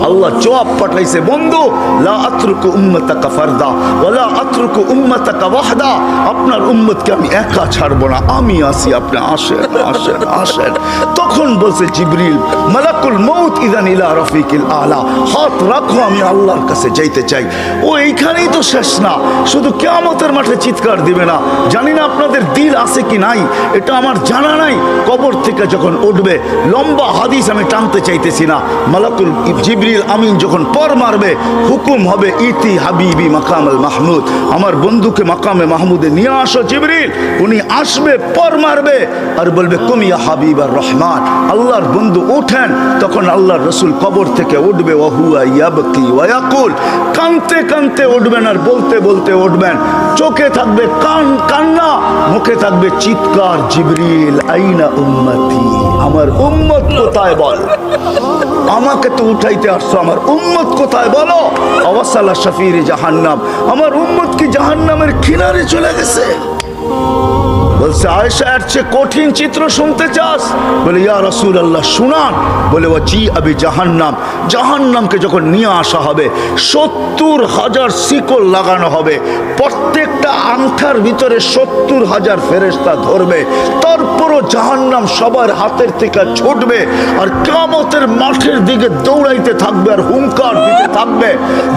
আল্লাহ জবাব পাঠাইছে, বন্ধু লা আতরুকু উম্মাতাকা ফারদা ওয়ালা আতরুকু উম্মাতাকা ওয়াহদা, আপনার উম্মতকে আমি একা ছাড়বো না, আমি আছি, আপনি আসেন আসেন আসেন। তখন বলছে জিবরিল, মালাকুল মউত ইযান ইলা রাফিকিল আলা, হাত রাখো, আমি আল্লাহর কাছে যাইতে চাই। ও এইখানেই তো শেষ না, শুধু কিয়ামতের মাঠে চিৎকার দিবে না। জানি না আপনাদের দিল আছে কি নাই, এটা আমার জানা নাই। কবর থেকে যখন উঠবে, লম্বা হাদিস আমি টানতে চাইতেছি না, মালাকুল জিবরিল আমিন যখন পর মারবে, হুকুম হবে ইতি হাবিবি মাকামাল মাহমুদ, আমার বন্ধুকে মাকামে মাহমুদে নিয়ে আসো জিবরিল। উনি আসবে, পর মারবে আর বলবে কুম ইয়া হাবিবার রহমান, আল্লাহর বন্ধু ওঠেন। তখন আল্লাহর রসুল কবর থেকে উঠবে, ওয়াহুয়া ইয়াবকি ওয়া ইয়াকুল, কানতে কানতে উঠবেন আর বলতে বলতে উঠবেন, চোখে থাকবে কান্না, মুখে থাকবে চিৎকার, জিবরিল আইনা উম্মতি, আমার উম্মত কোথায় বল, আমাকে তো উঠাইতে আসছো, আমার উম্মত কোথায় বলো। অবসালা শফির জাহান্নাম, আমার উম্মত কি জাহান্নামের কিনারে চলে গেছে। বলছে আয়েশা, এর চেয়ে কঠিন চিত্র শুনতে চাস? বলে ইয়া রাসূলুল্লাহ শুনান। বলে ওয়াজি আবি জাহান্নাম, জাহান্নামকে যখন নিয়ে আসা হবে ৭০,০০০ শিকল লাগানো হবে, প্রত্যেকটা আংটার ভিতরে ৭০,০০০ ফেরেশতা ধরবে, তারপরও জাহান্নাম সবার হাতের থেকে ছুটবে আর কিয়ামতের মাঠের দিকে দৌড়াইতে থাকবে আর হুঙ্কার দিতে থাকবে।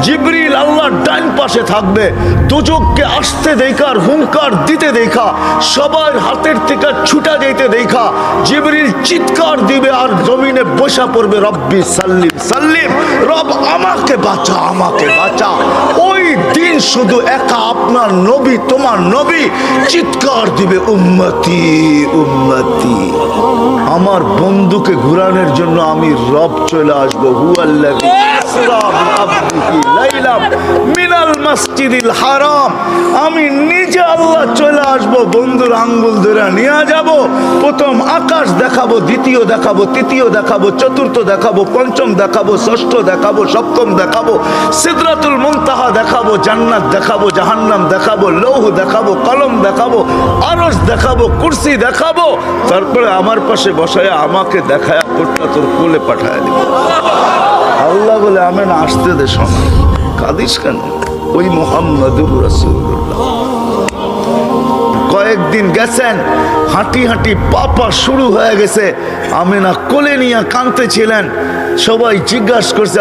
জিবরিল আল্লাহর ডান পাশে থাকবে, দুজককে আসতে দেখা আর হুঙ্কার দিতে দেখা, সবার হাতের থেকে ছুটা যেতে দেখা জিবরিল চিৎকার দিবে আর জমিনে বসা পড়বে, রব্বি সাল্লিম সাল্লিম, রব আমাকে বাঁচা আমাকে বাঁচা। ওই দিন শুধু একা আপনার নবী, তোমার নবী চিৎকার দিবে উম্মতি উম্মতি, আমার বন্ধুকে ঘুরানোর জন্য আমি রব চলে আসবো। হুয়াল্লাযী আসরা বিআবদিহি লাইলা মিনাল মাসজিদিল হারাম, আমি নিজে আল্লাহ চলে আসবো, বন্ধুর আঙ্গুল ধরে নিয়ে যাব, প্রথম আকাশ দেখাবো, দ্বিতীয় দেখাবো, তৃতীয় দেখাবো, চতুর্থ দেখাবো, পঞ্চম দেখাবো, ষষ্ঠ দেখাবো, সপ্তম দেখাবো, সিদরাতুল মুনতাহা দেখাবো, জান্নাত দেখাবো, জাহান্নাম দেখাবো, লৌহ দেখাবো, কলম দেখাবো, আরশ দেখাবো, কুরসি দেখাবো, তারপরে আমার পাশে বসায় আমাকে দেখায় কোটটা তোর কোলে পাঠায় দিব। আল্লাহ বলে আমি না আসতে দে, শোনা কাঁদিস কেন, ওই মুহাম্মাদুর রাসূলুল্লাহ। কয়েকদিন গেছেন, হাঁটি হাঁটি পাপা শুরু হয়ে গেছে, আমিনা কোলে নিয়ে কাঁদতেছিলেন, সবাই জিজ্ঞাসা করছে